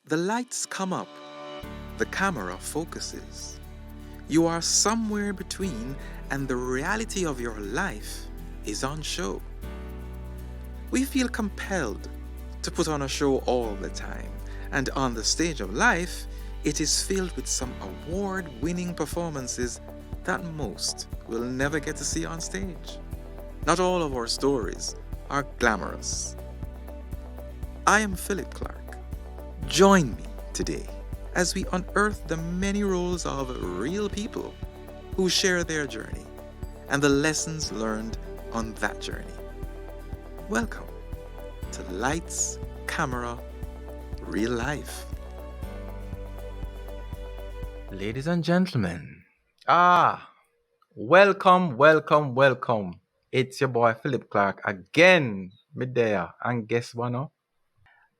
The lights come up, the camera focuses. You are somewhere between, and the reality of your life is on show. We feel compelled to put on a show all the time, and on the stage of life, it is filled with some award winning performances that most will never get to see on stage. Not all of our stories are glamorous. I am Philip Clarke. Join me today as we unearth the many roles of real people who share their journey and the lessons learned on that journey. Welcome to Lights, Camera, Real Life. Ladies and gentlemen, welcome. It's your boy Philip Clarke again, mid there. And guess what? No?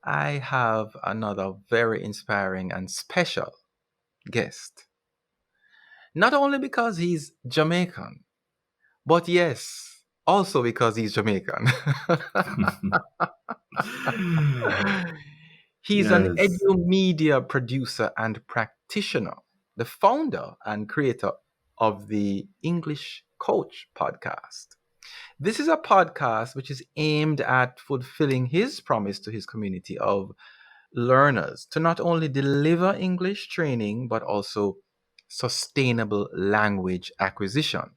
I have another very inspiring and special guest. Not only because he's Jamaican, but yes, also because he's Jamaican. He's an Yes. edu media producer and practitioner, the founder and creator of the English Coach podcast. This is a podcast which is aimed at fulfilling his promise to his community of learners to not only deliver English training, but also sustainable language acquisition.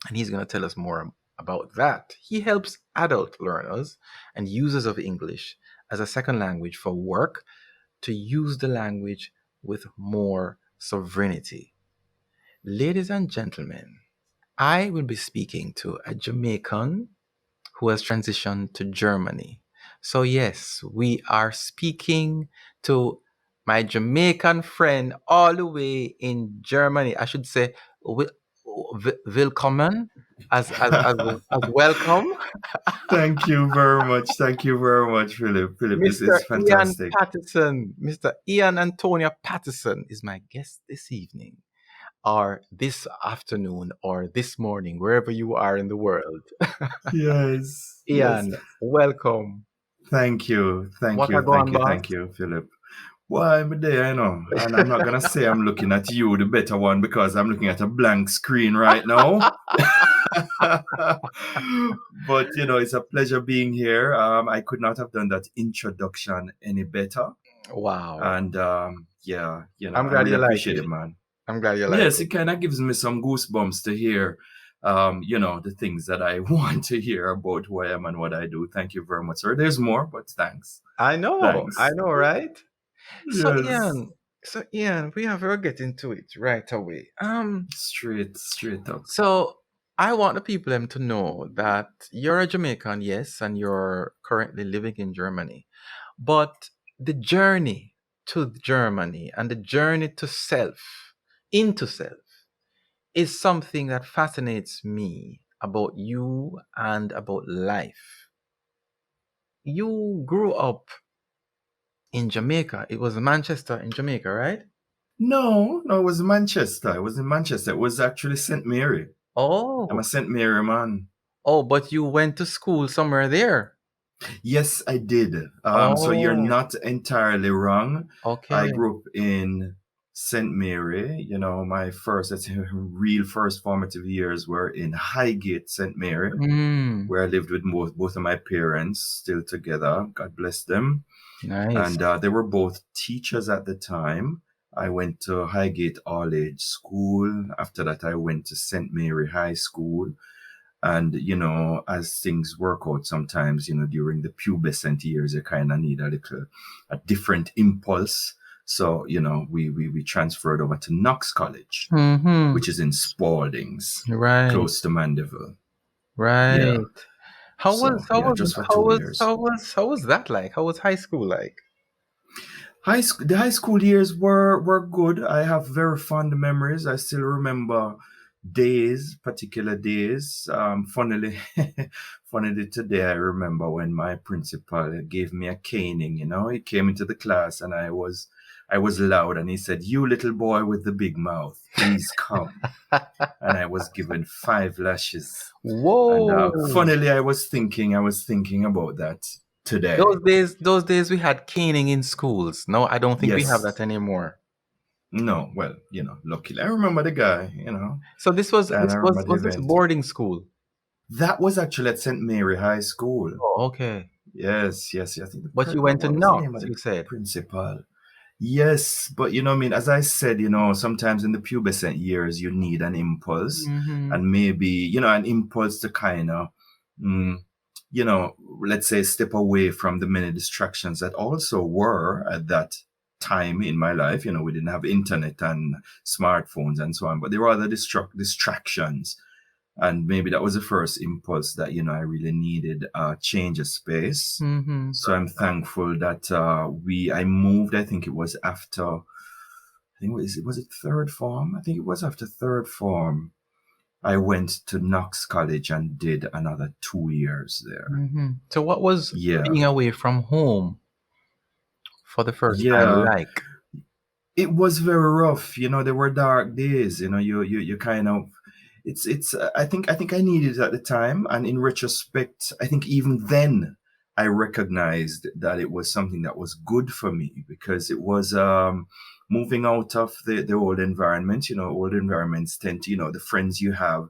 And he's going to tell us more about that. He helps adult learners and users of English as a second language for work to use the language with more sovereignty. Ladies and gentlemen, I will be speaking to a Jamaican who has transitioned to Germany. So, yes, we are speaking to my Jamaican friend all the way in Germany. I should say, willkommen, as welcome, Thank you very much. Thank you very much, Philip. Philip, this Mr. is Ian fantastic. Patterson. Mr. Ian Antonio Patterson is my guest this evening, or this afternoon, or this morning, wherever you are in the world. Yes. Yes. Ian, welcome. Thank you. Thank What are you. going, Thank you. boss? Thank you, Philip. Why I'm there, I know. And I'm not gonna say I'm looking at you, the better one, because I'm looking at a blank screen right now. But it's a pleasure being here. I could not have done that introduction any better. Wow. And I'm I glad really you like appreciate it. it, man. I'm glad you like Yes, it. it kind of gives me some goosebumps to hear, the things that I want to hear about who I am and what I do. Thank you very much, sir. There's more, but thanks. I know, Thanks. right? So Yes. Ian, we have to get into it right away. Straight up. So I want the people them to know that you're a Jamaican, yes, and you're currently living in Germany. But the journey to Germany and the journey to into self, is something that fascinates me about you and about life. You grew up in Jamaica. It was Manchester in Jamaica, right? No, it was Manchester. It was in Manchester. It was actually St. Mary. I'm Oh, a St. Mary man. but you went to school somewhere there. Yes, I did. So you're Oh, not entirely wrong. I okay. grew up in St. Mary. My real first formative years were in Highgate, St. Mary, Hmm. where I lived with both of my parents still together. God bless them. Nice. And they were both teachers at the time. I went to Highgate All Age School. After that, I went to St. Mary High School. And, as things work out sometimes, during the pubescent years, you kind of need a different impulse. So, we transferred over to Knox College, Mm-hmm. which is in Spaldings, Right. close to Mandeville. Right. Yeah. How So, was how was just for how 2 was years. how was that like? How was high school like? The high school years were good. I have very fond memories. I still remember particular days. Funnily, funnily today, I remember when my principal gave me a caning. He came into the class and I was loud, and he said, "You little boy with the big mouth, please come." And I was given 5 lashes. And Whoa. funnily, I was thinking about that today. Those days we had caning in schools. No, I don't think we have that Yes. anymore. No, well, luckily I remember the guy, So and I remember the was this event. boarding school? That was actually at St. Mary High School. Oh, okay. Yes, yes, yes. I think But you went to what was the name of Knox, the you said. principal? Yes, but I mean, as I said, sometimes in the pubescent years, you need an impulse, Mm-hmm. and maybe, an impulse to kind of, mm, let's say, step away from the many distractions that also were at that time in my life. We didn't have internet and smartphones and so on, but there were other distractions. And maybe that was the first impulse that, I really needed a change of space. Mm-hmm. So I'm thankful that I moved. I think it was after, was it third form? I think it was after third form. I went to Knox College and did another 2 years there. Mm-hmm. So what was Yeah. being away from home for the first time Yeah. like? It was very rough. There were dark days. You kind of, I think I needed it at the time, and in retrospect, I think even then I recognized that it was something that was good for me, because it was moving out of the old environment. Old environments tend to, the friends you have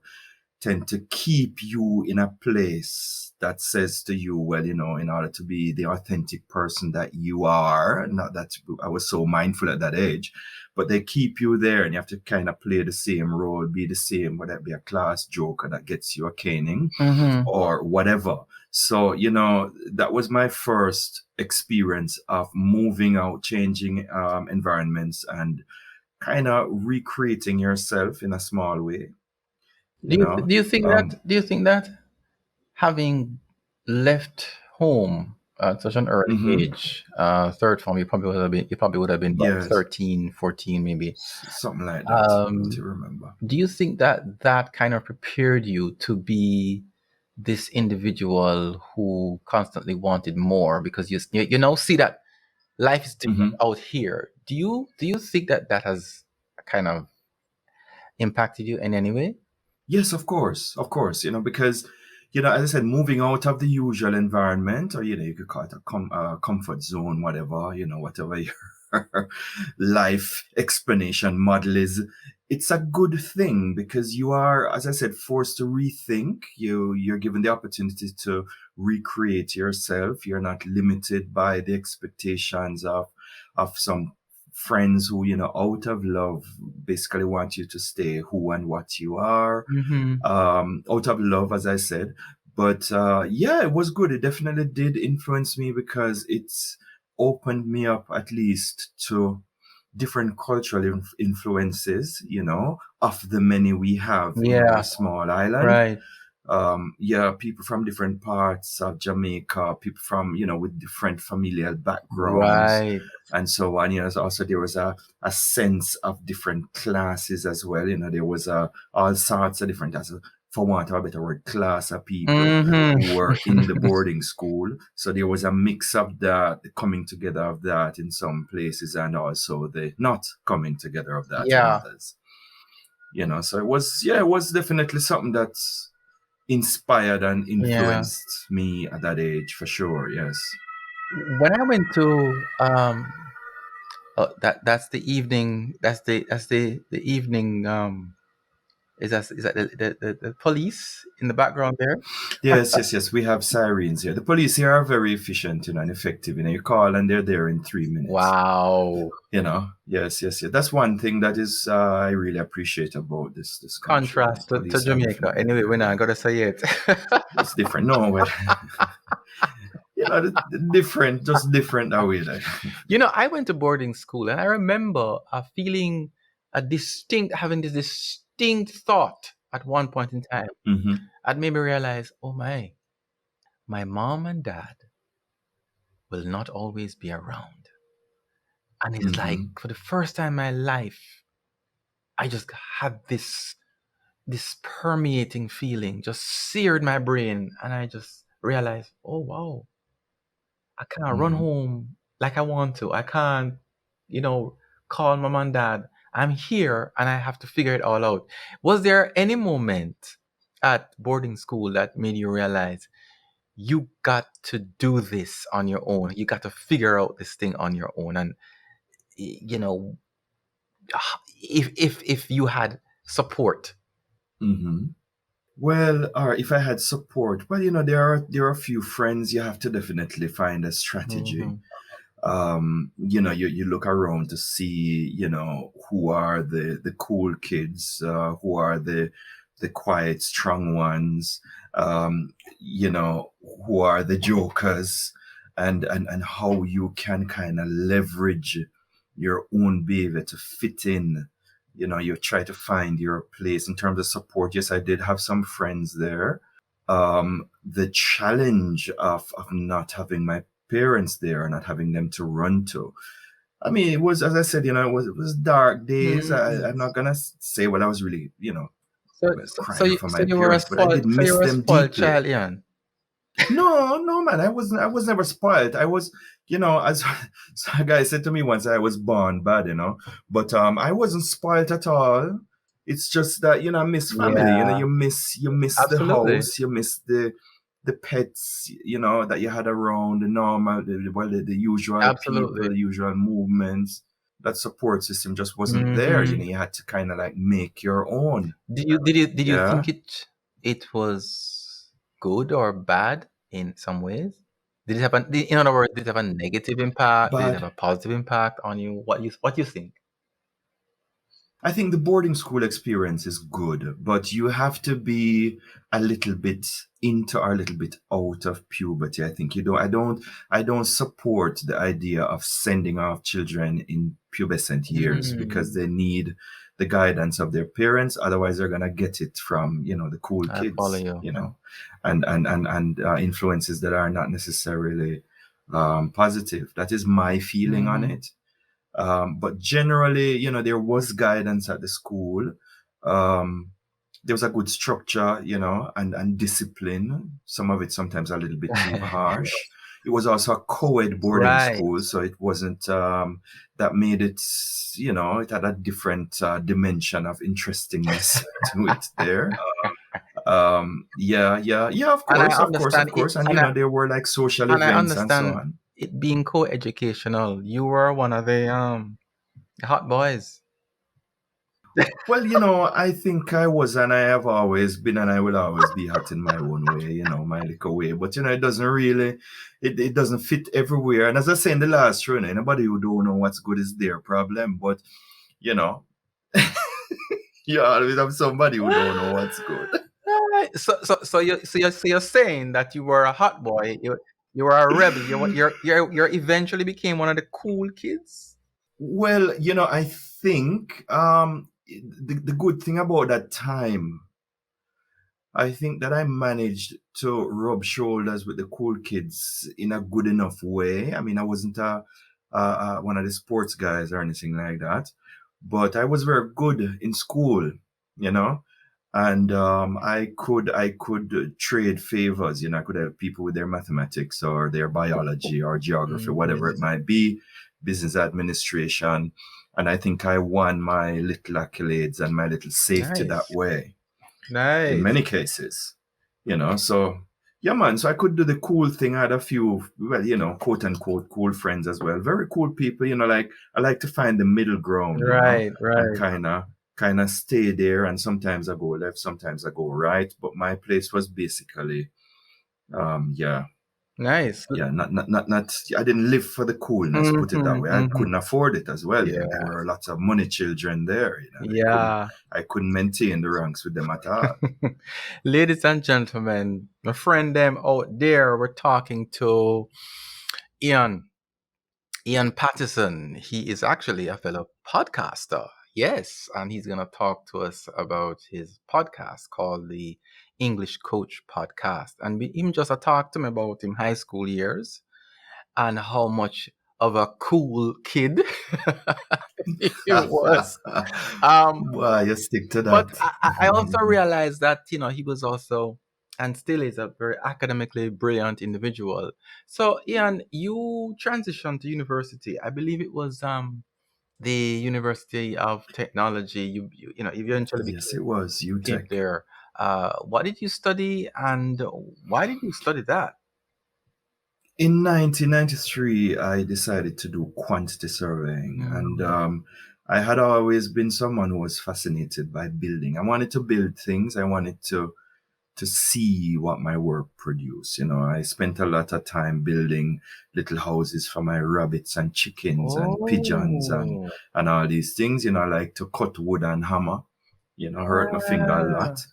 tend to keep you in a place that says to you, well, in order to be the authentic person that you are, not that I was so mindful at that age, but they keep you there, and you have to kind of play the same role, be the same, whether it be a class joker that gets you a caning Mm-hmm. or whatever. So, that was my first experience of moving out, changing environments, and kind of recreating yourself in a small way, you know. Um, Do you think that having left home at such an early mhm. age, third form, you probably would have been about Yes, 13, 14 maybe. something like that. Don't Um, you remember? do you think that that kind of prepared you to be this individual who constantly wanted more because you now see that life is different Hmm. out here? Do you think that that has kind of impacted you in any way? Yes, of course, of course. Because as I said, moving out of the usual environment, or you could call it a comfort zone, whatever, whatever your life explanation model is. It's a good thing, because you are, as I said, forced to rethink. You're given the opportunity to recreate yourself. You're not limited by the expectations of some friends who, out of love, basically want you to stay who and what you are, Mm-hmm. out of love, as I said. But yeah, it was good. It definitely did influence me, because it's opened me up at least to different cultural influences, of the many we have in our Yeah, small island. right, Yeah, people from different parts of Jamaica, people from, with different familial backgrounds right. and so on. Also there was a sense of different classes as well. There was all sorts of different, for want of a better word, class of people who were in the Mm-hmm. boarding school. So there was a mix of that, the coming together of that in some places, and also the not coming together of that in Yeah, others. So it was definitely something that's inspired and yeah. influenced me at that age, for sure. Yes. When I went to that's the evening. The evening. Is that the police in the background there? Yes, yes, yes. We have sirens here. The police here are very efficient, and effective. You call and they're there in 3 minutes. Wow. Yes, yes, yes. That's one thing that is I really appreciate about this country. Contrast to Police are Jamaica. definitely Anyway, we're very not gonna say it. it's different. No, well, different, just different that way. Like. I went to boarding school and I remember feeling having this distinct thought at one point in time. Hmm. That made me realize, oh my mom and dad will not always be around. And it's like Hmm. for the first time in my life, I just had this permeating feeling just seared my brain, and I just realized, oh wow, I can't run Hmm. home like I want to. I can't, you know, call mom and dad. I'm here and I have to figure it all out. Was there any moment at boarding school that made you realize you got to do this on your own. You got to figure out this thing on your own. And you know, if you had support. Hmm. Well, or if I had support, well, there are a few friends. You have to definitely find a strategy. Hmm. You look around to see, who are the cool kids, who are the quiet, strong ones, you know, who are the jokers, and how you can kind of leverage your own behavior to fit in. You try to find your place in terms of support. Yes, I did have some friends there. The challenge of not having my parents there, not having them to run to. I mean, it was, as I said, it was dark days. I'm not gonna say, well, I was really, So, well, so, so crying you, for so my you were a parents, but I spoiled, did so you miss were a them spoiled deeply. child, Ian. No, no, man, I was never spoiled. I was, as so a guy said to me once, I was born bad, but I wasn't spoiled at all. It's just that, I miss family. Yeah, You miss the absolutely, house, you miss the pets, that you had around, the normal, the usual people, absolutely. the usual movements. That support system just wasn't there. Hmm. You had to kind of like make your own. Did you Yeah, think it was good or bad in some ways? Did it have in other words, did it have a negative impact? Did it have but a positive impact on you? What you think? I think the boarding school experience is good, but you have to be a little bit into or a little bit out of puberty. I think you don't. I don't support the idea of sending off children in pubescent years because Mm, they need the guidance of their parents. Otherwise, they're gonna get it from the cool I follow kids, you. and influences that are not necessarily positive. That is my feeling on Hmm. it. But generally, there was guidance at the school. Um, there was a good structure, and discipline. Some of it sometimes a little bit too harsh. It was also a co-ed boarding Right. school, so it wasn't that made it, it had a different dimension of interestingness to it there. Yeah, yeah, yeah, of And I course, of course, of understand it, course. And, there were like social and I events and so understand on. it being co-educational. You were one of the hot boys. Well, I think I was, and I have always been, and I will always be hot in my own way, my little way. But it doesn't really, it doesn't fit everywhere. And as I say in the last show, anybody who don't know what's good is their problem. But you know, you always have somebody who don't know what's good. Right. So you're saying that you were a hot boy. You were a rebel. You eventually became one of the cool kids. Well, I think the good thing about that time, I think that I managed to rub shoulders with the cool kids in a good enough way. I mean, I wasn't one of the sports guys or anything like that, but I was very good in school, you know, and I could trade favors. I could help people with their mathematics or their biology or geography, whatever it Mhm. might be, business administration, and I think I won my little accolades and my little safety that Nice, way in nice. many cases, so yeah, man. So I could do the cool thing. I had a few, well, quote unquote, cool friends as well. Very cool people, like I like to find the middle ground, Right, and right. kind of stay there. And sometimes I go left, sometimes I go right. But my place was basically, yeah, Nice. yeah, not. I didn't live for the coolness, put it that Hmm. way. I Hmm. couldn't afford it as well. There Yeah, were lots of money children there. yeah. I couldn't maintain the ranks with them at all. Ladies and gentlemen, my friend them out there, we're talking to Ian. Ian Patterson. He is actually a fellow podcaster. Yes, and he's going to talk to us about his podcast called the English Coach Podcast. And we him just a talk to me about him high school years and how much of a cool kid he was. Um, Why you stick to but that? I also realized that he was also and still is a very academically brilliant individual. So Ian, you transitioned to university. I believe it was the University of Technology. You eventually Yes, it was became UTech. there. What did you study and why did you study that? In 1993, I decided to do quantity surveying, and I had always been someone who was fascinated by building. I wanted to build things. I wanted to see what my work produced. You know, I spent a lot of time building little houses for my rabbits and chickens and pigeons Oh. and all these things. You know, I like to cut wood and hammer. You know, hurt my finger a Ah. lot.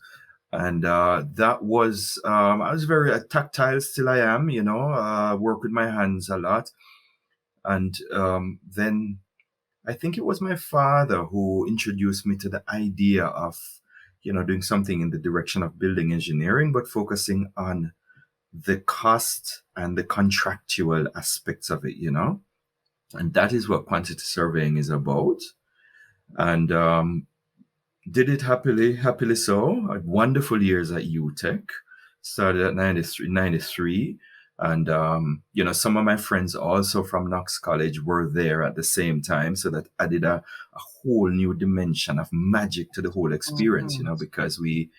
And that was I was very tactile. Still, I am. You know, work with my hands a lot. And then I think it was my father who introduced me to the idea of, you know, doing something in the direction of building engineering, but focusing on the cost and the contractual aspects of it, you know. And that is what quantity surveying is about. And did it happily so. I had wonderful years at UTech. Started at 93. And, you know, some of my friends also from Knox College were there at the same time. So that added a whole new dimension of magic to the whole experience, you know, because we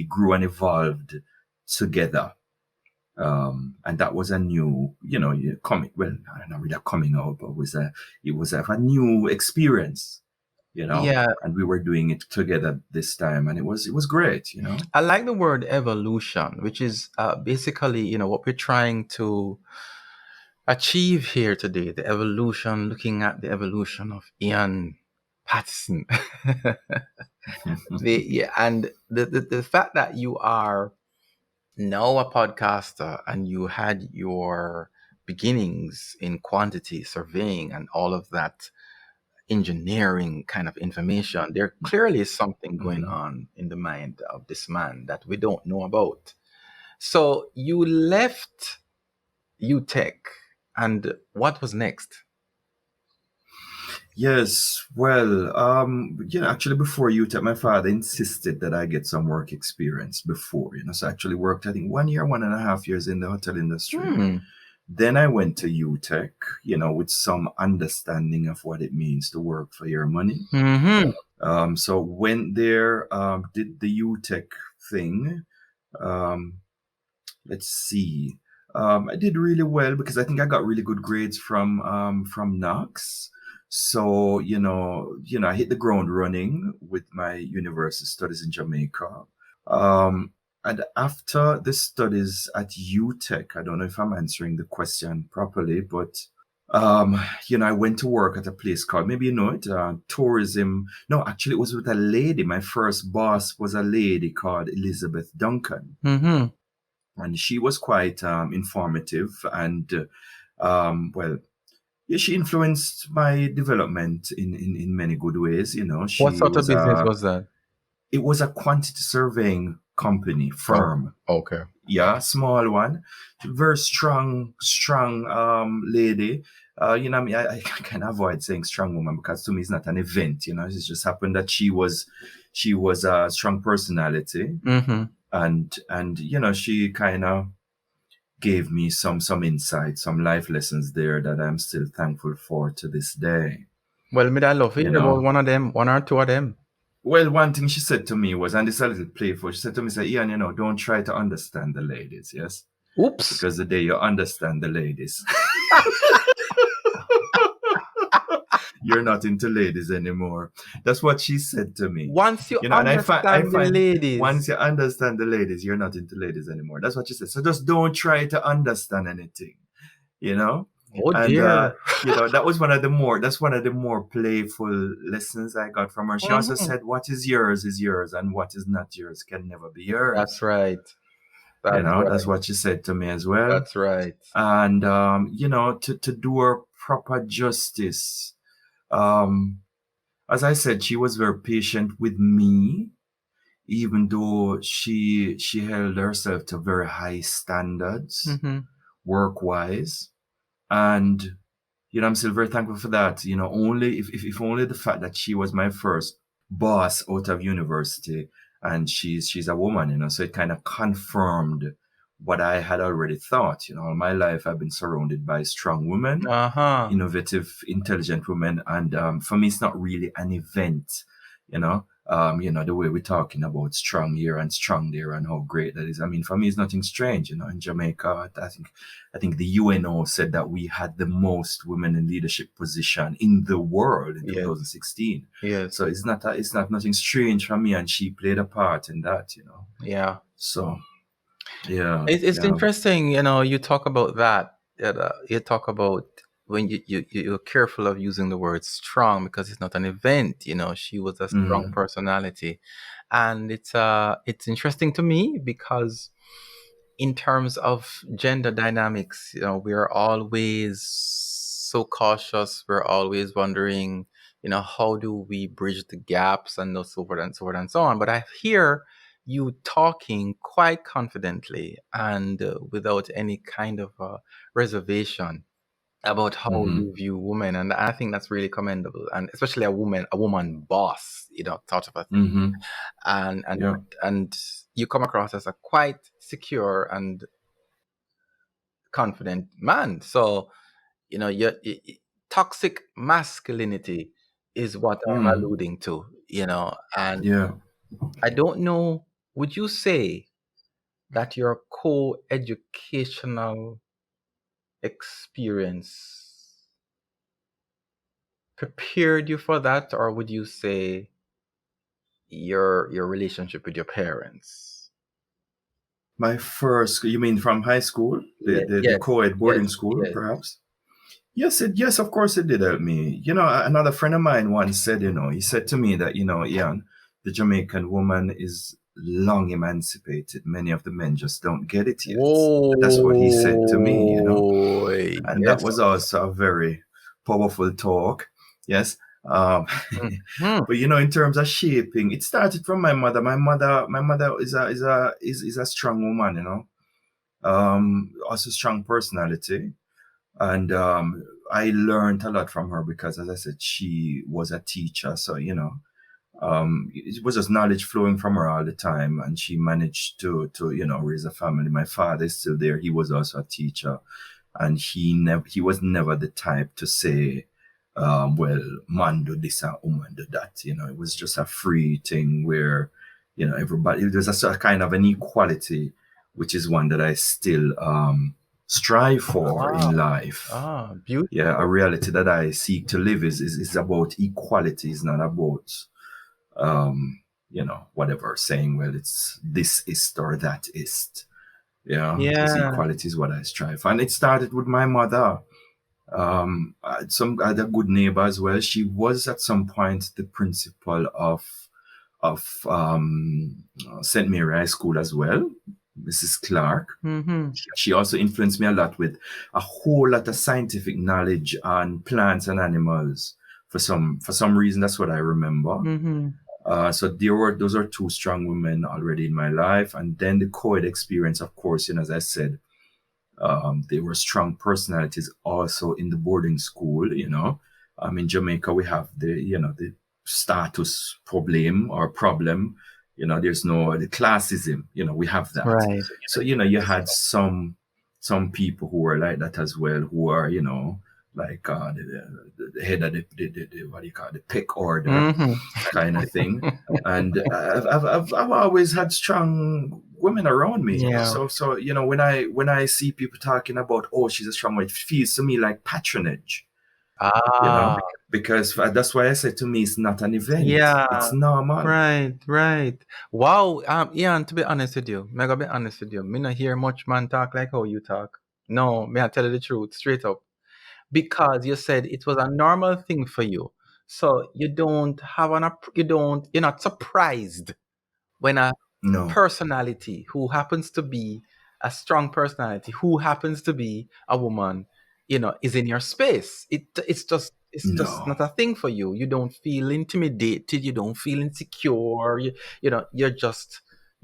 grew and evolved together. And that was a new, you know, coming, well, not really a coming out, but it was a new experience, you know, Yeah, and we were doing it together this time, and it was great, you know. I like the word evolution, which is basically, what we're trying to achieve here today, the evolution, looking at the evolution of Ian Patterson. And the fact that you are now a podcaster and you had your beginnings in quantity surveying and all of that engineering kind of information, there clearly is something going Mhm. on in the mind of this man that we don't know about. So you left UTech, and what was next? Yes, well, you know, actually before UTech, my father insisted that I get some work experience before, you know, so I actually worked, I think 1 year, 1.5 years in the hotel industry. Hmm. Then I went to UTech, you know, with some understanding of what it means to work for your money. Mm-hmm. So went there, did the UTech thing. Um, let's see. I did really well because I think I got really good grades from Knox. So I hit the ground running with my university studies in Jamaica. Um, and after the studies at UTech, I don't know if I'm answering the question properly, but I went to work at a place called, maybe you know it, tourism. No, actually, it was with a lady. My first boss was a lady called Elizabeth Duncan, Mm-hmm. and she was quite informative and well, yeah, she influenced my development in many good ways. You know, What she sort of was business a was that? it was a quantity surveying company Oh, firm. okay. Yeah, small one, very strong lady. I mean, I can avoid saying strong woman because to me it's not an event. You know, it just happened that she was a strong personality, Mm-hmm. and she kind of gave me some insight, some life lessons there that I'm still thankful for to this day. Well, me I love to You hear about know, one of them, one or two of them. well, one thing she said to me was, and this is a little playful. She said to me, "Say, Ian, don't try to understand the ladies, yes, Oops. because the day you understand the ladies, you're not into ladies anymore." That's what she said to me. Once you And I understand the find once ladies. you understand the ladies, you're not into ladies anymore. That's what she said. So just don't try to understand anything. you know Oh and dear. that's one of the more playful lessons I got from her. She also Mhm. said, what is yours, and what is not yours can never be That's yours. right. That's That's right. what she said to me as well. That's right. And to do her proper justice, um as I said, she was very patient with me, even though she held herself to very high standards Mm-hmm. work wise. And I'm still very thankful for that. Only if only the fact that she was my first boss out of university, and she's a woman, so it kind of confirmed what I had already thought. All my life I've been surrounded by strong women, Uh-huh. innovative, intelligent women, and for me it's not really an event. The way we're talking about strong here and strong there and how great that is. I mean, for me, it's nothing strange. In Jamaica, I think the UNO said that we had the most women in leadership position in the world in Yes. 2016. Yes. So it's not nothing strange for me, and she played a part in that. Yeah. So yeah, It's yeah. interesting, you talk about that. You talk about when you're careful of using the word strong because it's not an event. She was a strong Hmm. personality, and it's interesting to me because in terms of gender dynamics, we're always so cautious. We're always wondering, how do we bridge the gaps and so forth and so forth and so on. But I hear you talking quite confidently and without any kind of reservation about how Hmm. you view women, and I think that's really commendable, and especially a woman boss, sort of a thing, Hmm. and and Yeah. and you come across as a quite secure and confident man. So, toxic masculinity is what I'm Mm. alluding to, and Yeah. I don't know, would you say that your co-educational experience prepared you for that, or would you say your relationship with your parents? My first, you mean from high school, the Yeah, the, the yes, co-ed boarding yes, school, yes. perhaps? Yes, of course it did help me. Another friend of mine once said, he said to me that, Ian, the Jamaican woman is long emancipated. Many of the men just don't get it yet. That's what he said to me. Whoa, And that yes. was also a very powerful talk. Yes. Um, Mhm, but in terms of shaping, it started from my mother. My mother is a strong woman, also strong personality. And I learned a lot from her because, as I said, she was a teacher. So, it was just knowledge flowing from her all the time. And she managed to raise a family. My father is still there. He was also a teacher. And he was never the type to say, well, man do this and woman do that. It was just a free thing where, everybody, it was a sort of kind of an equality, which is one that I still strive for ah, in life. Yeah, a beautiful. reality that I seek to live is about equality. It's not about whatever saying, well, it's this is or that is. Yeah, just Yeah. equality is what I strive for. And it started with my mother. I had a good neighbor as well. She was at some point the principal of St. Mary High School as well, Mrs. Clarke. Mm-hmm. She also influenced me a lot with a whole lot of scientific knowledge on plants and animals. For some reason, that's what I remember. Mm-hmm. So those are two strong women already in my life, and then the co-ed experience, of course. As I said, they were strong personalities also in the boarding school. In Jamaica we have the status problem. There's no the classism. We have that. Right. So you had some people who were like that as well, who are like the head of the what do you call it, the pick order Mm-hmm. kind of thing. And I've always had strong women around me. Yeah. So when I see people talking about, oh, she's a strong woman, it feels to me like patronage. You Ah, know, because that's why I said, to me, it's not an event. yeah. It's normal. Right, right. Wow. Ian, to be honest with you, me gonna be honest with you. Me not hear much man talk like how you talk. No, me I tell you the truth, straight up. Because you said it was a normal thing for you. So you don't have you're not surprised when a No, personality who happens to be a strong personality, who happens to be a woman, is in your space. It's just no. not a thing for you. You don't feel intimidated. You don't feel insecure. You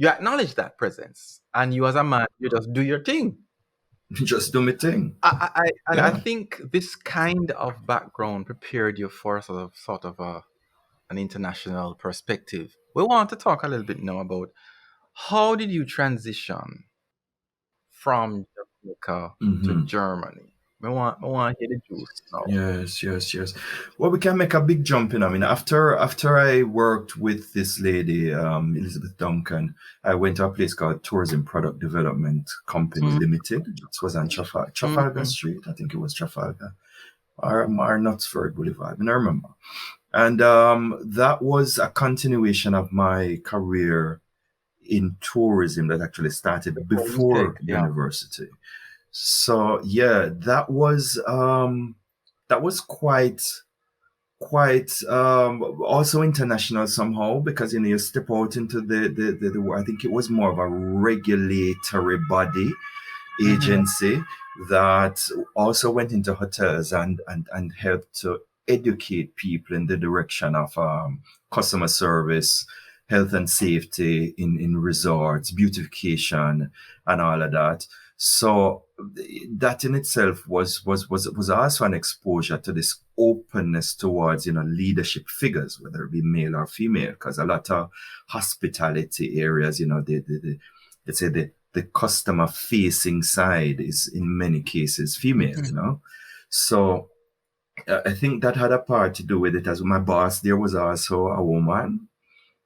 acknowledge that presence, and you as a man, you just do your thing. Just do my thing. And I Yeah. think this kind of background prepared you for sort of an international perspective. We want to talk a little bit now about how did you transition from Jamaica to Hmm. Germany? I want to hear the juice now. Yes. Well, we can make a big jump in. I mean, after I worked with this lady, Elizabeth Duncan, I went to a place called Tourism Product Development Company Mm, Limited. It was on Trafalgar mhm, Street. I think it was Trafalgar or Knutsford Boulevard. I don't remember. And that was a continuation of my career in tourism that actually started before you take, before yeah. university. So yeah, that was quite also international somehow, because you step out into the I think it was more of a regulatory body Hmm. agency that also went into hotels and helped to educate people in the direction of customer service, health and safety in resorts, beautification, and all of that. So that in itself was also an exposure to this openness towards leadership figures, whether it be male or female, because a lot of hospitality areas, let's say the customer facing side is in many cases female, Hmm. So I think that had a part to do with it, as my boss there was also a woman,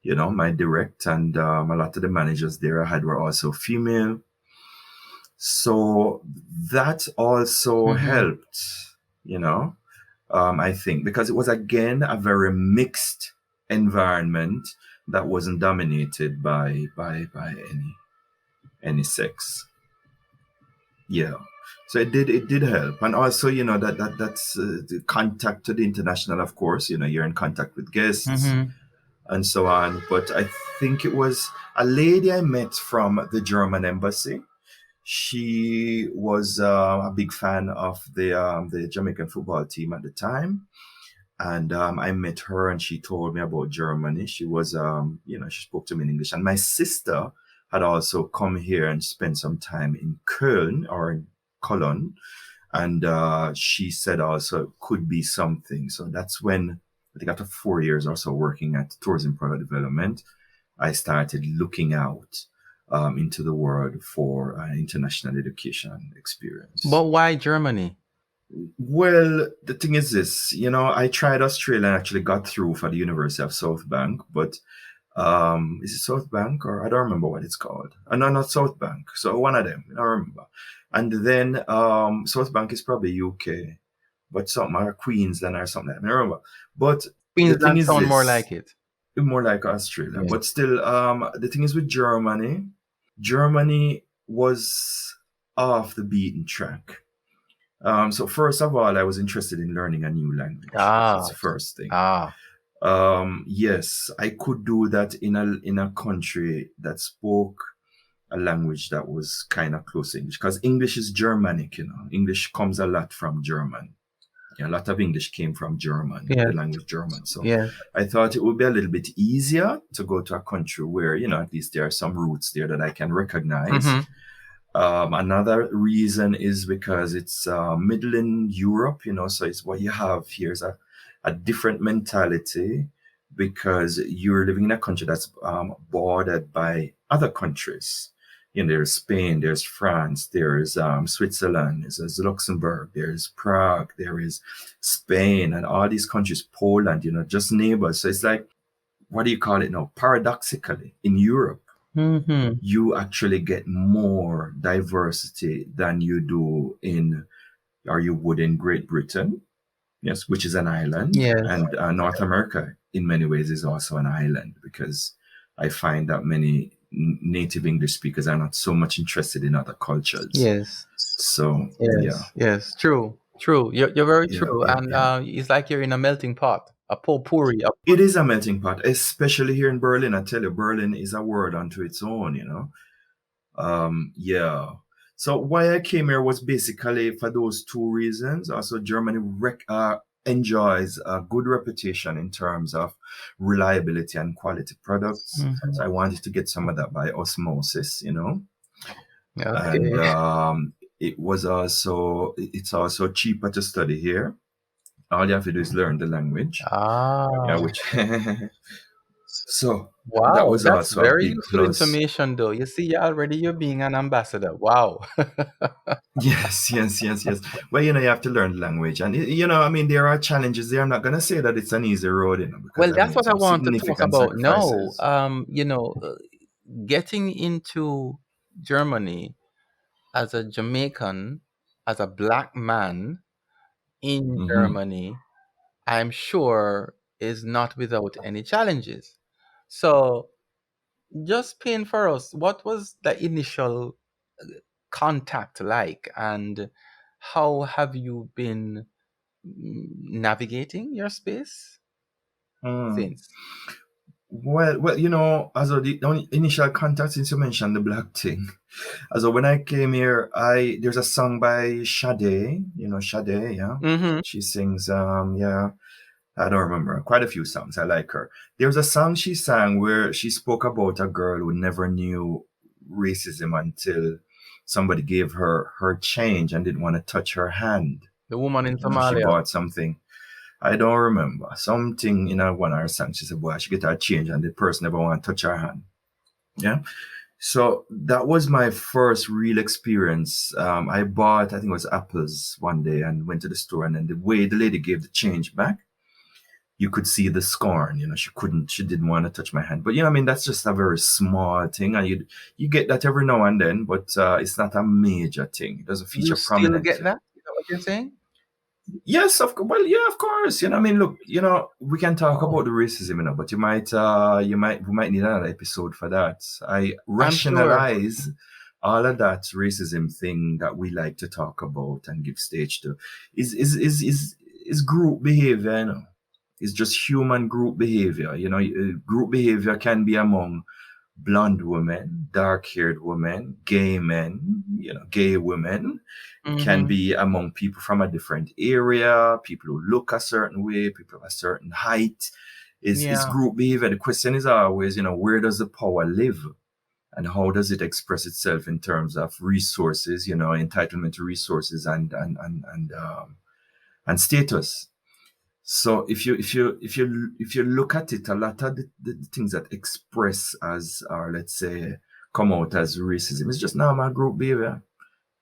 my direct, and a lot of the managers there I had were also female. So that also Hmm. helped, you know, I think, because it was again a very mixed environment that wasn't dominated by any sex. Yeah. So it did help, and also that's the contact to the international. Of course, you're in contact with guests Hmm. and so on. But I think it was a lady I met from the German embassy. She was a big fan of the Jamaican football team at the time, and I met her, and she told me about Germany. She was, she spoke to me in English, and my sister had also come here and spent some time in Köln or in Cologne, and she said also it could be something. So that's when, I think after 4 years or so working at Tourism Product Development, I started looking out into the world for an international education experience. But why Germany? Well, the thing is this, I tried Australia and actually got through for the University of South Bank, but is it South Bank, or I don't remember what it's called. No, not South Bank. So one of them, I don't remember. And then South Bank is probably UK, but something or Queensland or something. I don't remember. But the thing Queensland is sound more this, like it. more like Australia, Yeah. but still, the thing is with Germany. Germany was off the beaten track. So first of all, I was interested in learning a new language. That's Ah, the first thing. ah. Yes, I could do that in a country that spoke a language that was kind of close to English, because English is Germanic. English comes a lot from German. Yeah, a lot of English came from German, the Yes, language German. So yes. I thought it would be a little bit easier to go to a country where, at least there are some roots there that I can recognize. Hmm. Another reason is because it's middle in Europe, so it's what you have here is a different mentality, because you're living in a country that's bordered by other countries. There's Spain, there's France, there's Switzerland, there's Luxembourg, there's Prague, there is Spain, and all these countries, Poland, just neighbors. So it's like, what do you call it now? Paradoxically, in Europe, Hmm. you actually get more diversity than you do or you would in Great Britain, yes, which is an island, Yes, and North America in many ways is also an island, because I find that many native English speakers are not so much interested in other cultures. yes, So yeah, yes. True, true. You're very yeah, true. yeah, And yeah. it's like you're in a melting pot, a potpourri. It is a melting pot, especially here in Berlin. I tell you, Berlin is a world unto its own. Yeah. So why I came here was basically for those two reasons. Also, Germany enjoys a good reputation in terms of reliability and quality products. Mhm. So I wanted to get some of that by osmosis. And Okay. it's also cheaper to study here. All you have to do is learn the language. Yeah, Ah, which So that Wow, was that's also a very big useful plus. information, though. You see, already you're being an ambassador. Wow. Yes, yes, yes, yes. Well, you have to learn the language, and I mean, there are challenges there. I'm not gonna say that it's an easy road, because Well, I've that's made what I some want to talk significant about now. sacrifices. Getting into Germany as a Jamaican, as a black man in Hmm. Germany, I'm sure is not without any challenges. So, just paint for us, what was the initial contact like, and how have you been navigating your space Mm. since? Well, as of the initial contact, since you mentioned the black thing, as of when I came here, I there's a song by Sade, Sade, yeah. Mm-hmm. She sings, yeah, I don't remember. Quite a few songs. I like her. There was a song she sang where she spoke about a girl who never knew racism until somebody gave her change and didn't want to touch her hand. The woman in She Somalia. bought something. I don't remember. Something in one of her songs. She said, boy, she get her change and the person never want to touch her hand. Yeah. So that was my first real experience. I bought, I think it was apples one day and went to the store, and then the way the lady gave the change back, you could see the scorn. She didn't want to touch my hand. But I mean, that's just a very small thing, and you get that every now and then, but it's not a major thing. It doesn't You feature still get prominently. that? Is that what you're saying? Yes, well, yeah, of course. I mean, look, we can talk Oh, about the racism, but we might need another episode for that. I I'm sure. rationalize all of that racism thing that we like to talk about and give stage to is group behavior. It's just human group behavior. Group behavior can be among blonde women, dark-haired women, gay men, gay women. It can Mm-hmm. be among people from a different area, people who look a certain way, people of a certain height. Is Yeah, group behavior. The question is always, where does the power live? And how does it express itself in terms of resources, entitlement to resources and status. So if you look at it, a lot of the things that express as, or let's say come out as racism, is just normal group behavior.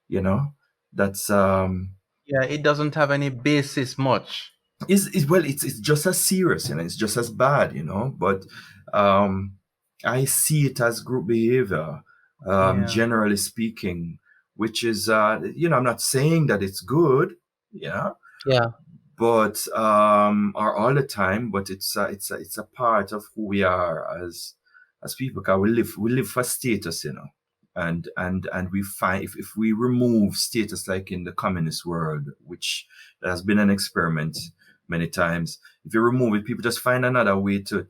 You know, that's yeah. It doesn't have any basis much. is well, it's just as serious, it's just as bad, but um I see it as group behavior, Yeah, generally speaking, which is I'm not saying that it's good, yeah, yeah, but or all the time, but it's a part of who we are as people, because we live for status, and we find, if we remove status, like in the communist world, which has been an experiment many times. If you remove it, people just find another way to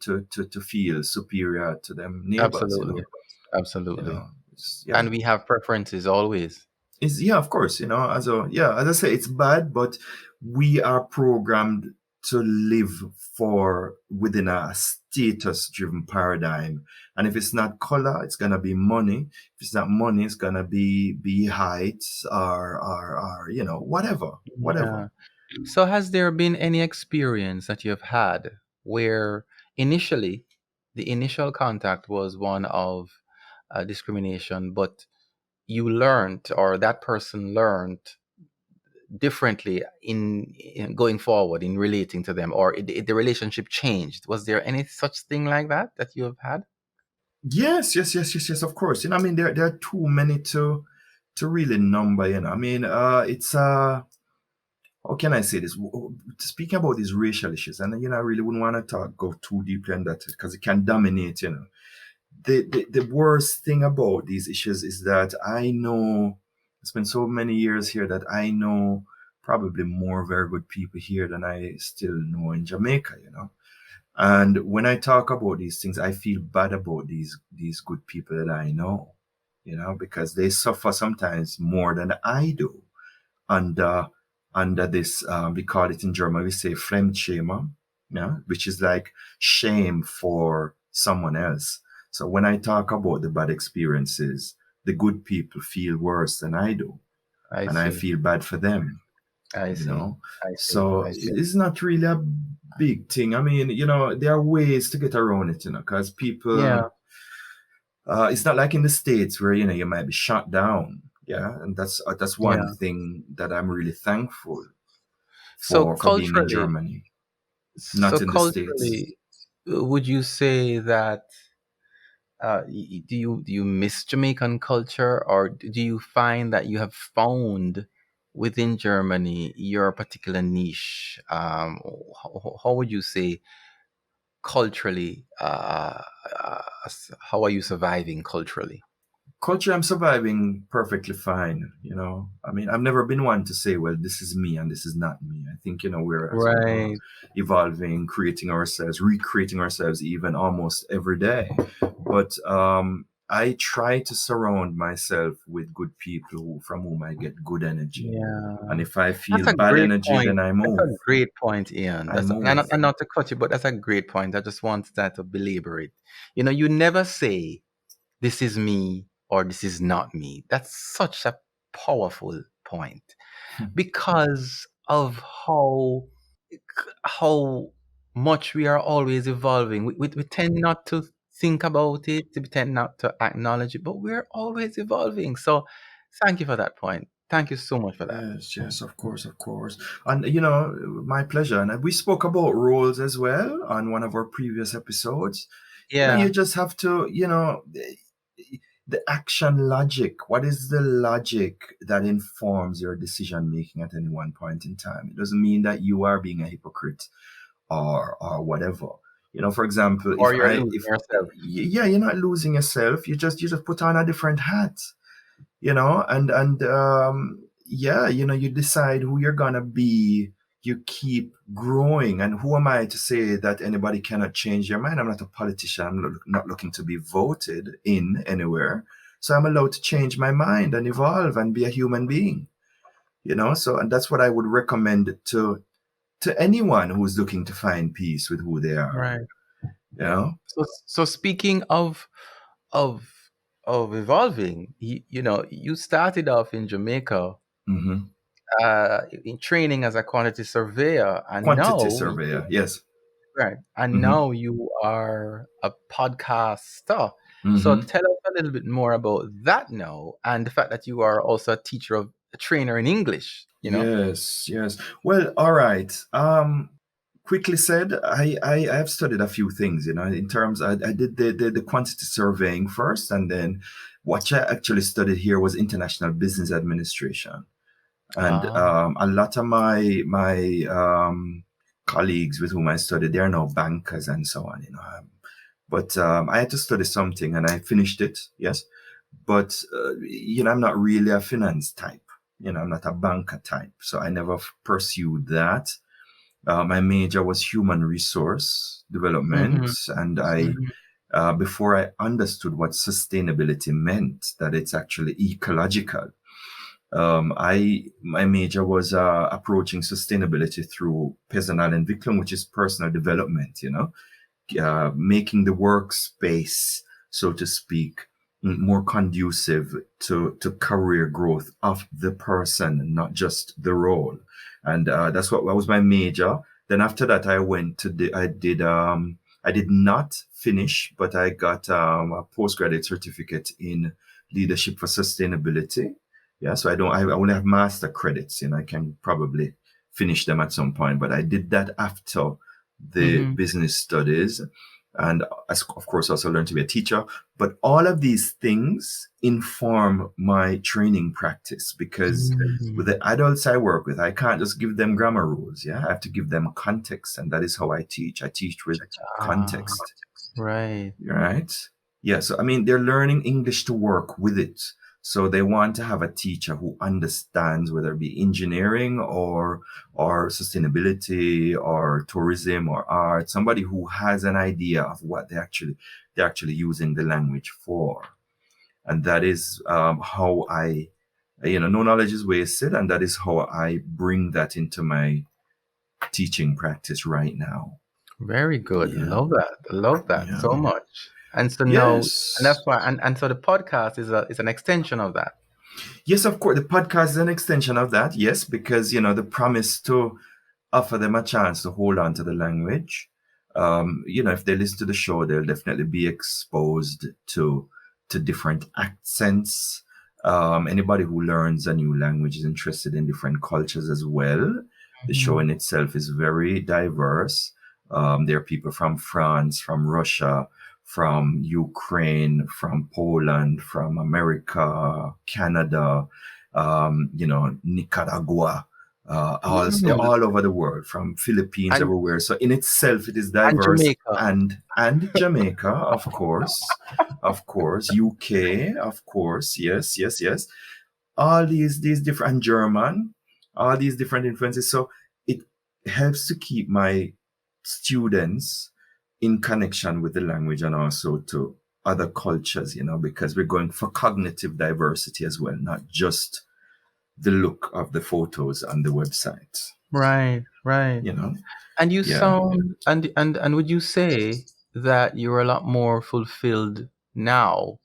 feel superior to them neighbors, absolutely, you absolutely. know And yeah. we have preferences always. Yeah, of course, as I say, it's bad, but we are programmed to live for within a status driven paradigm. And if it's not color, it's gonna be money. If it's not money, it's gonna be height, or whatever. Whatever. Yeah. So, has there been any experience that you've had where initially the initial contact was one of discrimination, but you learned, or that person learned differently in going forward in relating to them, or the relationship changed? Was there any such thing like that you have had? Yes, yes, yes, yes, yes, of course. I mean, there are too many to really number, I mean, it's how can I say this? Speaking about these racial issues, and I really wouldn't want to go too deeply on that, because it can dominate. The worst thing about these issues is that I know, I spent so many years here, that I know probably more very good people here than I still know in Jamaica. And when I talk about these things, I feel bad about these good people that I know. Because they suffer sometimes more than I do under under this, we call it in German, we say Fremdschämen, yeah, which is like shame for someone else. So when I talk about the bad experiences, the good people feel worse than I do, I and I see. feel bad for them. I you see. know. I see. So I see. it's not really a big thing. I mean, there are ways to get around it, because Yeah. people, it's not like in the States where, you might be shut down. Yeah. And that's one Yeah. thing that I'm really thankful So for being in culturally, Germany, so not in the States. culturally, would you say that do you miss Jamaican culture, or do you find that you have found within Germany your particular niche? How would you say culturally? How are you surviving culturally? Culture, I'm surviving perfectly fine. I mean, I've never been one to say, well, this is me and this is not me. I think, whereas we are Right. evolving, creating ourselves, recreating ourselves even almost every day. But I try to surround myself with good people from whom I get good energy. And Yeah. if I That's feel a bad great energy, point. then I That's move. a great point, Ian. I And move. not to cut you, but that's a great point. I just wanted that to belabor it. You never say this is me or this is not me. That's such a powerful point because of how much we are always evolving. We tend not to think about it, we tend not to acknowledge it, but we're always evolving. So thank you for that point. Thank you so much for that. Yes, yes, of course, of course. And my pleasure. And we spoke about roles as well on one of our previous episodes. You Yeah. just have to, the action logic. What is the logic that informs your decision making at any one point in time? It doesn't mean that you are being a hypocrite or whatever. For example, Or you're losing yourself. yeah, you're not losing yourself. You just put on a different hat, and yeah, you decide who you're gonna be. You keep growing, and who am I to say that anybody cannot change your mind? I'm not a politician. I'm not looking to be voted in anywhere, so I'm allowed to change my mind and evolve and be a human being. So, and that's what I would recommend to anyone who's looking to find peace with who they are. Right. you know So speaking of of evolving, you started off in Jamaica hmm in training as a quantity surveyor, and Quantity now surveyor, yes. right, and hmm now you are a podcaster. So hmm tell us a little bit more about that now, and the fact that you are also a trainer in English. Yes, yes. Well, all right. Quickly said, I have studied a few things, in terms, I did the quantity surveying first, and then what I actually studied here was international business administration. And Ah, a lot of my colleagues with whom I studied, they're now bankers and so on, but I had to study something and I finished it, yes. But I'm not really a finance type. I'm not a banker type, so I never pursued that. My major was human resource development, mm-hmm, and I mm-hmm, before I understood what sustainability meant, that it's actually ecological. I My major was approaching sustainability through Personalentwicklung, which is personal development. Making the workspace, so to speak, more conducive to career growth of the person, not just the role. And that's what was my major. Then after that, I did not finish, but I got a postgraduate certificate in leadership for sustainability. Yeah, so I only have master credits, and I can probably finish them at some point. But I did that after the mm-hmm, business studies, and of course also learned to be a teacher. But all of these things inform my training practice, because with mm-hmm. the adults I work with, I can't just give them grammar rules. Yeah, I have to give them context, and that is how I teach. I teach with Ah, context. right. Right? Yeah, so I mean, they're learning English to work with it. So they want to have a teacher who understands, whether it be engineering or sustainability or tourism or art, somebody who has an idea of what they're actually using the language for. And that is how I, no knowledge is wasted, and that is how I bring that into my teaching practice right now. Very good. Yeah, Love that. Love that yeah. so much. And so now, and Yes. that's why, and so the podcast is an extension of that. Yes, of course. The podcast is an extension of that. Yes, because the promise to offer them a chance to hold on to the language. If they listen to the show, they'll definitely be exposed to different accents. Anybody who learns a new language is interested in different cultures as well. The show Mhm. in itself is very diverse. There are people from France, from Russia, from Ukraine, from Poland, from America, Canada, Nicaragua, Mm. all over the world, from Philippines, And everywhere. So in itself, it is diverse, Jamaica. and Jamaica, of course, UK, of course, yes, yes, yes. All these different, and German, all these different influences. So it helps to keep my students in connection with the language and also to other cultures, because we're going for cognitive diversity as well, not just the look of the photos on the website. Right, right. You know, And you yeah. sound and would you say that you're a lot more fulfilled now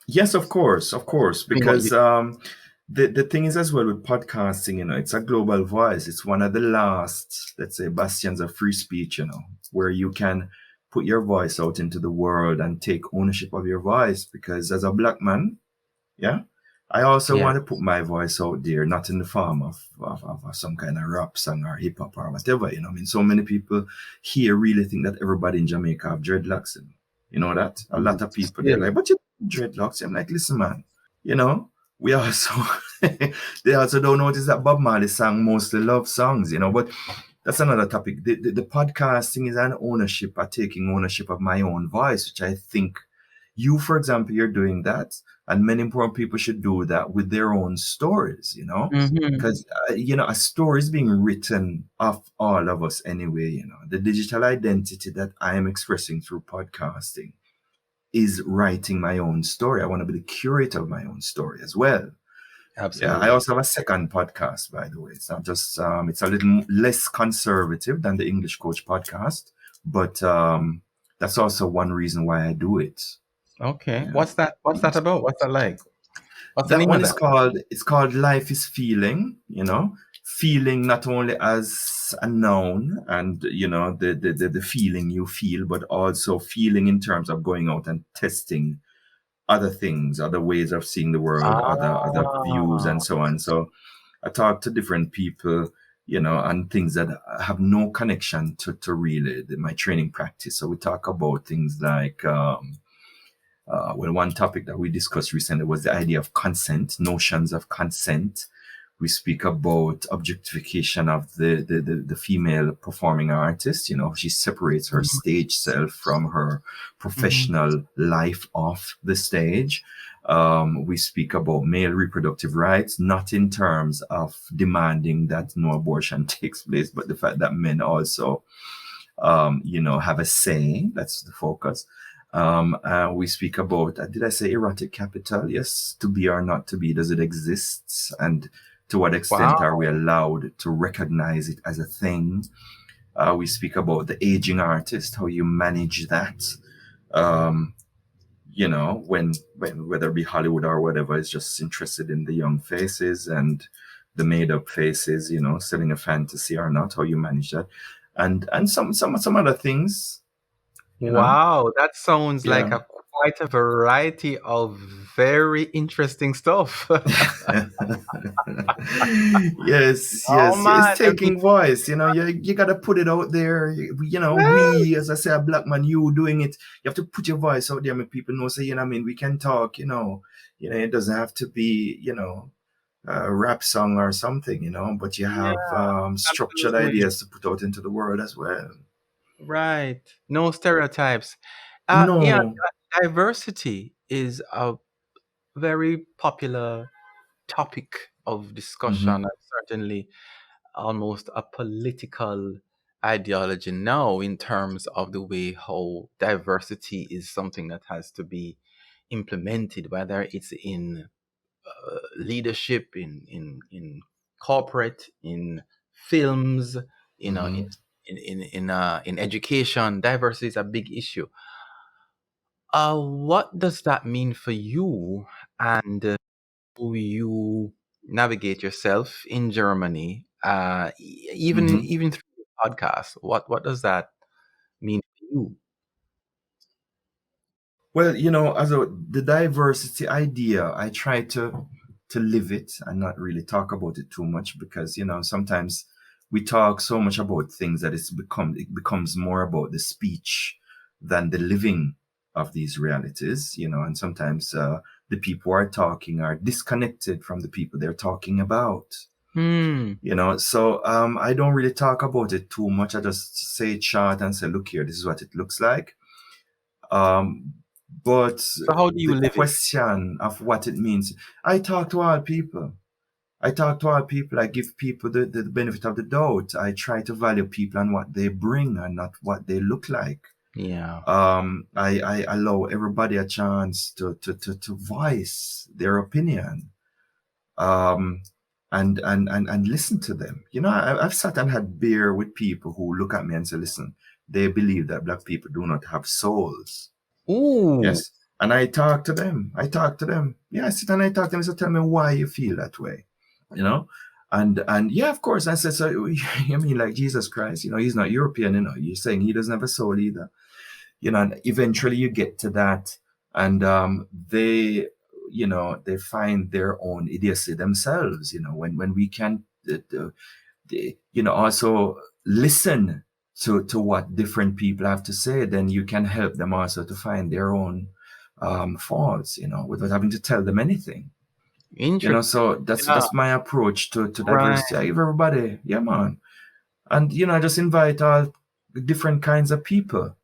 Yes, of course, doing what you because the thing is as well with podcasting, it's a global voice. It's one of the last, let's say, bastions of free speech, where you can put your voice out into the world and take ownership of your voice. Because as a black man, yeah, I also yeah. want to put my voice out there, not in the form of some kind of rap song or hip hop or whatever. I mean, so many people here really think that everybody in Jamaica have dreadlocks. You know that? A lot of people, they're Still. like, but you have dreadlocks. I'm like, listen, man, you know, we also, they also don't notice that Bob Marley sang mostly love songs, but that's another topic. The podcasting is an ownership, a taking ownership of my own voice, which I think you, for example, you're doing that, and many more people should do that with their own stories, Hmm. because a story is being written of all of us anyway. The digital identity that I am expressing through podcasting is writing my own story. I want to be the curator of my own story as well. Yeah, I Absolutely. also have a second podcast, by the way. It's not just it's a little less conservative than the English Coach podcast, but that's also one reason why I do it. Okay. Yeah. What's that about? What's that like? What's the That name one of is that? called Life is Feeling, feeling not only as a noun and the feeling you feel, but also feeling in terms of going out and testing other things, other ways of seeing the world, other views Ah, and so on. So I talk to different people, and things that have no connection to really my training practice. So we talk about things like one topic that we discussed recently was the idea of consent, notions of consent. We speak about objectification of the female performing artist. She separates her stage self from her mhm. professional life off the stage. We speak about male reproductive rights, not in terms of demanding that no abortion takes place, but the fact that men also have a say. That's the focus. We speak about, did I say erotic capital? Yes, to be or not to be, does it exist? And to what extent are we Wow. allowed to recognize it as a thing? We speak about the aging artist, how you manage that. Um, when whether it be Hollywood or whatever is just interested in the young faces and the made up faces, selling a fantasy or not, how you manage that, and some other things, you know. Wow, that sounds like Yeah. a quite a variety of very interesting stuff. Yes, Oh yes, yeah. It's man, I mean, taking voice. You gotta put it out there. We, as I say, a black man, you doing it. You have to put your voice out there, make people know. Say, I mean, we can talk. It doesn't have to be, a rap song or something. But you yeah, have structured absolutely. ideas to put out into the world as well. Right. No stereotypes. Yeah, No. diversity is a very popular topic of discussion Mm-hmm. and certainly almost a political ideology now in terms of the way how diversity is something that has to be implemented, whether it's in leadership, in corporate, in films, you know, Mm-hmm. in education. Diversity is a big issue. What does that mean for you? And you navigate yourself in Germany, even Hmm. even through the podcast? What does that mean for you? Well, as the diversity idea, I try to live it and not really talk about it too much, because sometimes we talk so much about things that it becomes more about the speech than the living of these realities, and sometimes the people who are talking are disconnected from the people they're talking about. Hmm. So I don't really talk about it too much. I just say it short and say, look here, this is what it looks like. um, but So how do you the live it? question of what it means, I talk to all people. I talk to all people. I give people the benefit of the doubt. I try to value people and what they bring and not what they look like. Yeah. I allow everybody a chance to voice their opinion, um, and listen to them. I've sat and had beer with people who look at me and say, listen, they believe that black people do not have souls. Ooh. Yes. And I talk to them. I talk to them. Yeah, I sit and I talk to them. So tell me why you feel that way. You know? And yeah, of course. I said, so you mean like Jesus Christ, he's not European, you're saying he doesn't have a soul either. And eventually you get to that. And they find their own idiocy themselves, when we can also listen to what different people have to say, then you can help them also to find their own faults, without having to tell them anything. Interesting. So that's Yeah. that's my approach to Right. diversity. I give everybody, yeah, man. And I just invite all different kinds of people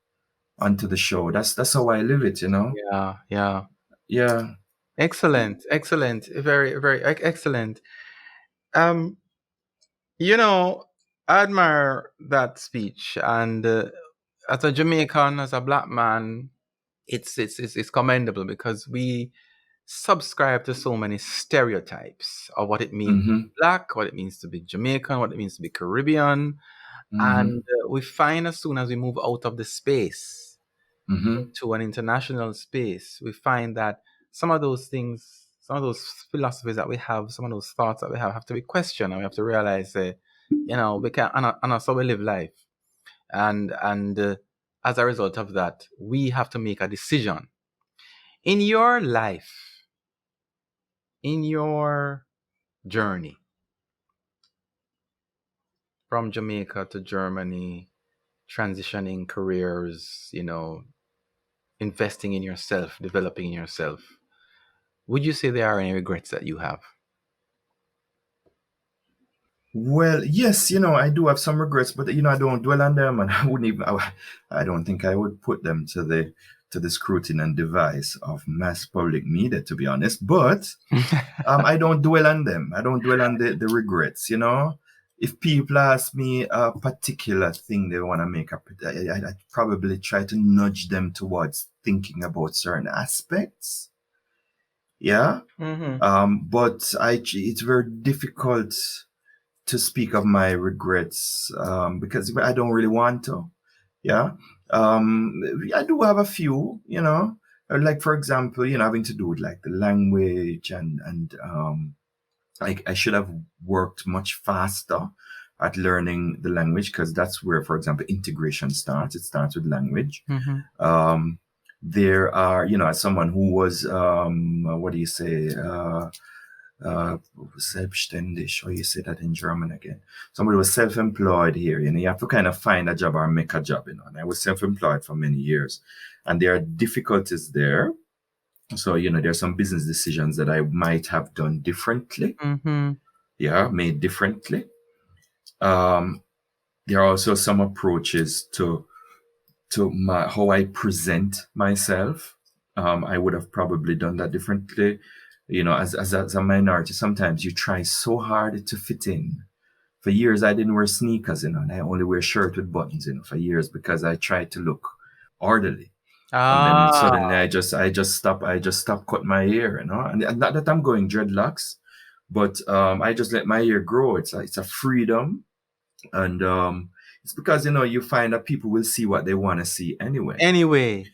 onto the show. That's how I live it. Yeah. Yeah. Yeah. Excellent. Excellent. Very, very excellent. Um, I admire that speech, and as a Jamaican, as a black man, it's commendable because we subscribe to so many stereotypes of what it means to Mm-hmm. be black, what it means to be Jamaican, what it means to be Caribbean, Mm-hmm. and we find as soon as we move out of the space Mm-hmm. into an international space, we find that some of those things, some of those philosophies that we have, some of those thoughts that we have to be questioned, and we have to realize, we can, and that's how we live life, and as a result of that, we have to make a decision in your life, in your journey from Jamaica to Germany, transitioning careers, investing in yourself, developing in yourself. Would you say there are any regrets that you have? Well, yes, I do have some regrets, but I don't dwell on them, and I wouldn't even. I don't think I would put them to the scrutiny and device of mass public media, to be honest. But I don't dwell on them. I don't dwell on the regrets. If people ask me a particular thing they want to make up, I'd probably try to nudge them towards thinking about certain aspects. Yeah. Mm-hmm. But it's very difficult to speak of my regrets, because I don't really want to. Yeah. I do have a few, like for example, having to do with like the language, and I should have worked much faster at learning the language, because that's where, for example, integration starts. It starts with language. Mm-hmm. Um, there are, as someone who was, what do you say, selbstständig, or you say that in German again. Somebody was self-employed here. You have to kind of find a job or make a job. And I was self-employed for many years, and there are difficulties there. So there's some business decisions that I might have done differently. Mm-hmm. Yeah, made differently. Um, there are also some approaches to how I present myself. I would have probably done that differently. As a minority, sometimes you try so hard to fit in. For years, I didn't wear sneakers, and I only wear shirt with buttons, for years, because I tried to look orderly. And then Ah, suddenly, I just stopped cutting my hair, and not that I'm going dreadlocks, but I just let my hair grow. It's a freedom, and it's because you find that people will see what they want to see anyway. anyway.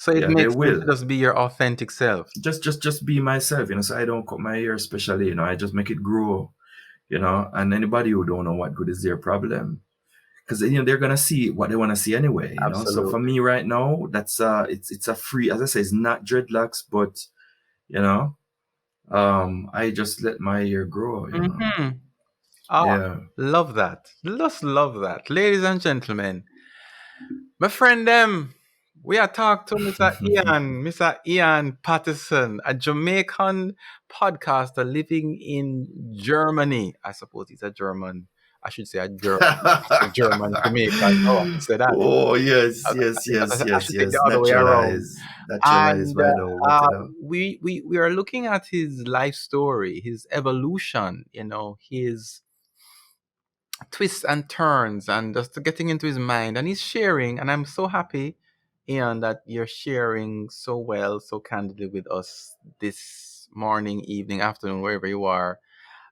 So it Yeah, they makes you will. to just be your authentic self. Just be myself, so I don't cut my hair especially, I just make it grow, and anybody who don't know what good is their problem. Because they're gonna see what they want to see anyway, So for Absolutely. me right now, that's it's a free, as I say, it's not dreadlocks, but you know, I just let my hair grow. Mm-hmm. Oh, Yeah. love that. Just love that. Ladies and gentlemen, my friend them, we are talking to Mr. Ian Patterson, a Jamaican podcaster living in Germany. I suppose he's a German. I should say a German Jamaican. No, I should say that. Oh yes, yes, I, yes, I yes, should take the yes. other way around. Naturalize And right now. What we are looking at his life story, his evolution, his twists and turns, and just getting into his mind. And he's sharing, and I'm so happy, Ian, that you're sharing so well, so candidly with us this morning, evening, afternoon, wherever you are,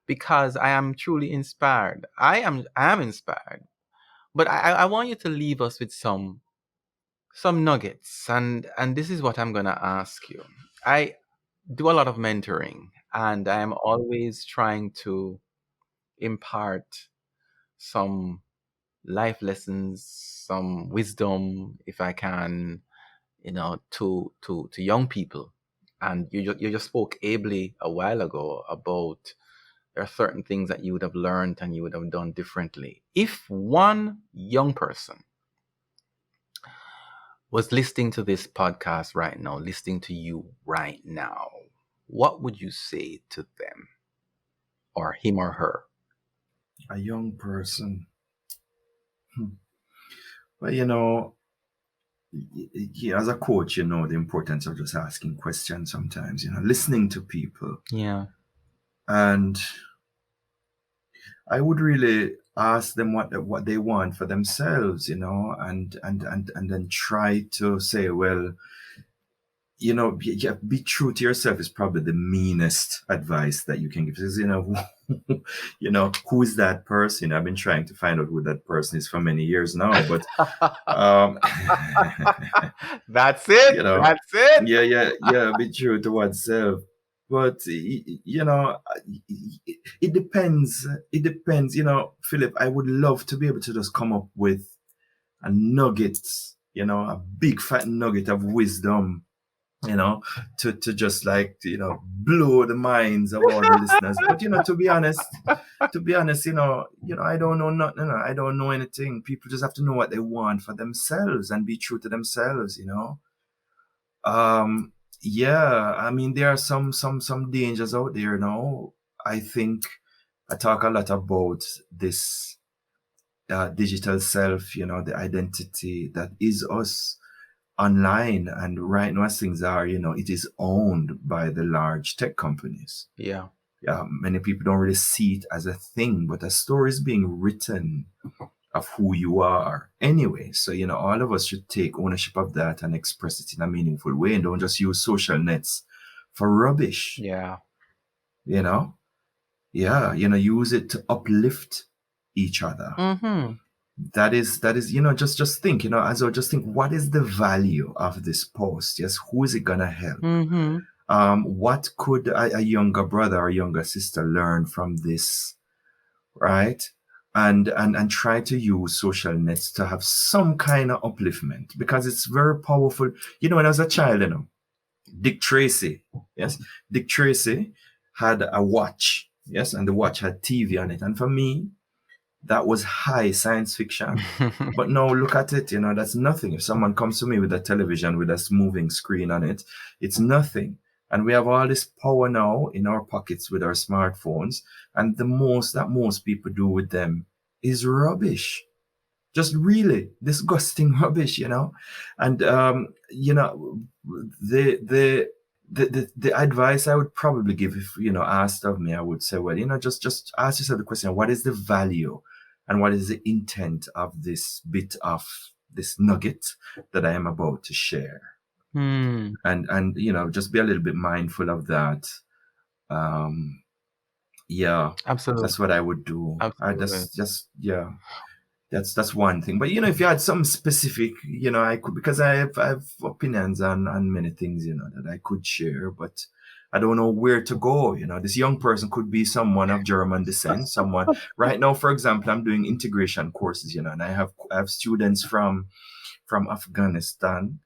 because I am truly inspired. I am inspired. But I want you to leave us with some nuggets, and this is what I'm gonna ask you. I do a lot of mentoring, and I am always trying to impart some life lessons, some wisdom, if I can, to young people. And you just spoke ably a while ago about there are certain things that you would have learned and you would have done differently. If one young person was listening to this podcast right now, listening to you right now, what would you say to them, or him or her? a young person. Hmm. Well, as a coach, the importance of just asking questions sometimes, listening to people. Yeah. And I would really ask them what they want for themselves, and then try to say, well, be true to yourself is probably the meanest advice that you can give. Because, who is that person? I've been trying to find out who that person is for many years now, but um, That's it. you know, That's it. yeah, be true to oneself. But it depends. It depends. Philip, I would love to be able to just come up with a nugget, a big fat nugget of wisdom, to just like, blow the minds of all the listeners. But to be honest, I don't know nothing. I don't know anything. People just have to know what they want for themselves and be true to themselves. Um, yeah, I mean, there are some dangers out there. I think I talk a lot about this digital self. The identity that is us online, and right now as things are, it is owned by the large tech companies. Yeah. Yeah, many people don't really see it as a thing, but a story is being written of who you are anyway. So, all of us should take ownership of that and express it in a meaningful way, and don't just use social nets for rubbish. Yeah. You know? Yeah, use it to uplift each other. Mm-hmm. That is, just think, as well, just think, what is the value of this post? Yes, who is it gonna help? Mm-hmm. What could a younger brother or younger sister learn from this, right? And try to use social nets to have some kind of upliftment, because it's very powerful. When I was a child, Dick Tracy, yes, Dick Tracy had a watch, yes, and the watch had TV on it, and for me, that was high science fiction. But now look at it, that's nothing. If someone comes to me with a television with a moving screen on it, it's nothing. And we have all this power now in our pockets with our smartphones. And the most that most people do with them is rubbish. Just really disgusting rubbish. And, the advice I would probably give, if asked of me, I would say, well, just ask yourself the question: what is the value and what is the intent of this bit of this nugget that I am about to share? Hmm. And just be a little bit mindful of that. Yeah, Absolutely. that's what I would do. I Absolutely. just yeah. That's one thing. But if you had something specific, I could, because I have opinions on many things, that I could share, but I don't know where to go. This young person could be someone of German descent, someone right now, for example, I'm doing integration courses, and I have students from Afghanistan,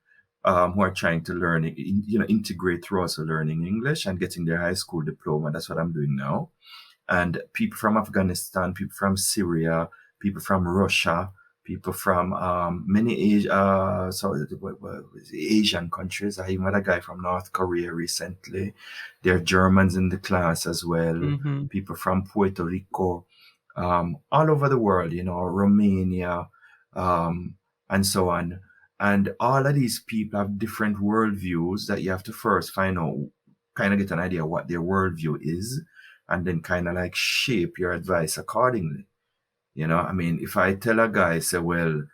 who are trying to learn, integrate through also learning English and getting their high school diploma. That's what I'm doing now. And people from Afghanistan, people from Syria, people from Russia, people from many Asian countries. I even had a guy from North Korea recently. There are Germans in the class as well. Mm-hmm. People from Puerto Rico, all over the world, Romania, and so on. And all of these people have different worldviews that you have to first find out, kind of get an idea what their worldview is, and then kind of like shape your advice accordingly. I mean, if I tell a guy, say, well,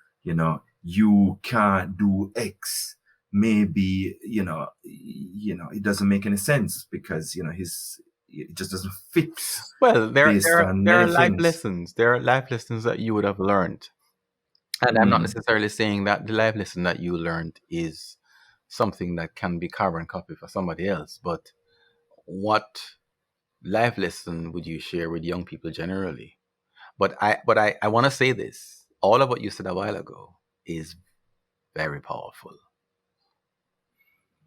you can't do X, maybe, it doesn't make any sense because, it just doesn't fit Well, based on there are many life things. lessons. There are life lessons that you would have learned. And I'm not necessarily saying that the life lesson that you learned is something that can be carbon copy for somebody else, but what life lesson would you share with young people generally? But I want to say this. All of what you said a while ago is very powerful.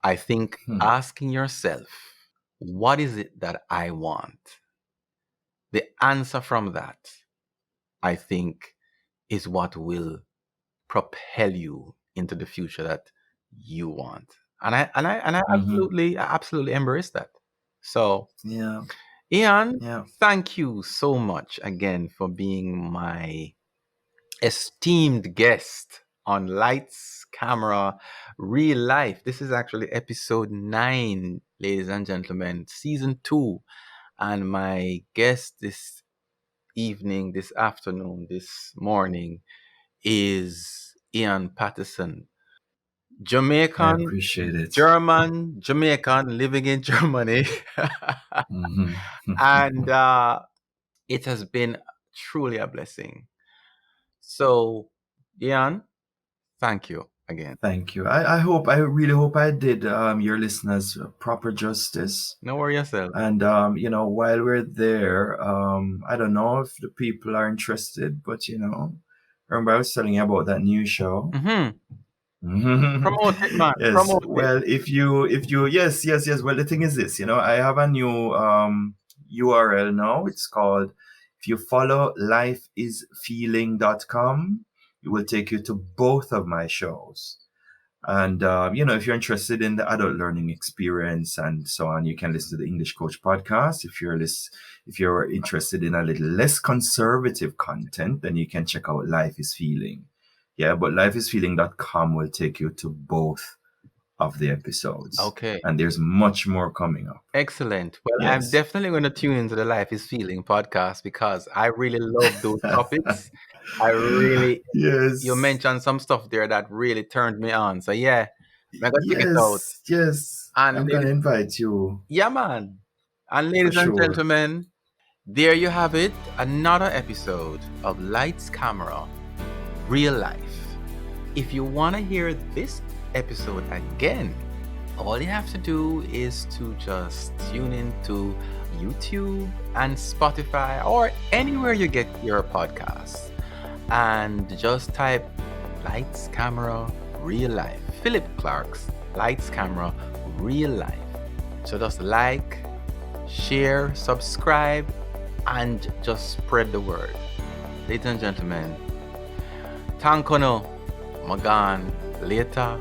I think asking yourself, what is it that I want? The answer from that, I think, is what will propel you into the future that you want. And I absolutely embrace that. So, Yeah. Ian, Yeah. thank you so much again for being my esteemed guest on Lights, Camera, Real Life. This is actually episode 9, ladies and gentlemen, season 2. And my guest this evening, this afternoon, this morning is Ian Patterson. I Jamaican, appreciate it. German, Jamaican, living in Germany. And it has been truly a blessing. So, Ian, thank you again. Thank you. I really hope I did your listeners proper justice. No worry yourself. And while we're there, I don't know if the people are interested, but remember I was telling you about that new show. Promote it, man. Yes. Promote it. Well, if you yes. Well, the thing is this, I have a new URL now. It's called, if you follow lifeisfeeling.com, it will take you to both of my shows. And if you're interested in the adult learning experience and so on, you can listen to the English Coach podcast. If you're interested in a little less conservative content, then you can check out Life is Feeling. Yeah, but lifeisfeeling.com will take you to both of the episodes. Okay. And there's much more coming up. Excellent. Well, Yes. I'm definitely going to tune into the Life is Feeling podcast because I really love those topics. I really, Yes. you mentioned some stuff there that really turned me on. So yeah, I'm going to check it out. Yes. And I'm going to invite you. Yeah, man. And ladies and gentlemen, there you have it. Another episode of Lights, Camera, Real Life. If you want to hear this episode again, all you have to do is to just tune into YouTube and Spotify or anywhere you get your podcasts and just type Lights, Camera, Real Life. Philip Clarke's Lights, Camera, Real Life. So just like, share, subscribe, and just spread the word. Ladies and gentlemen, Tankono, Magan, later.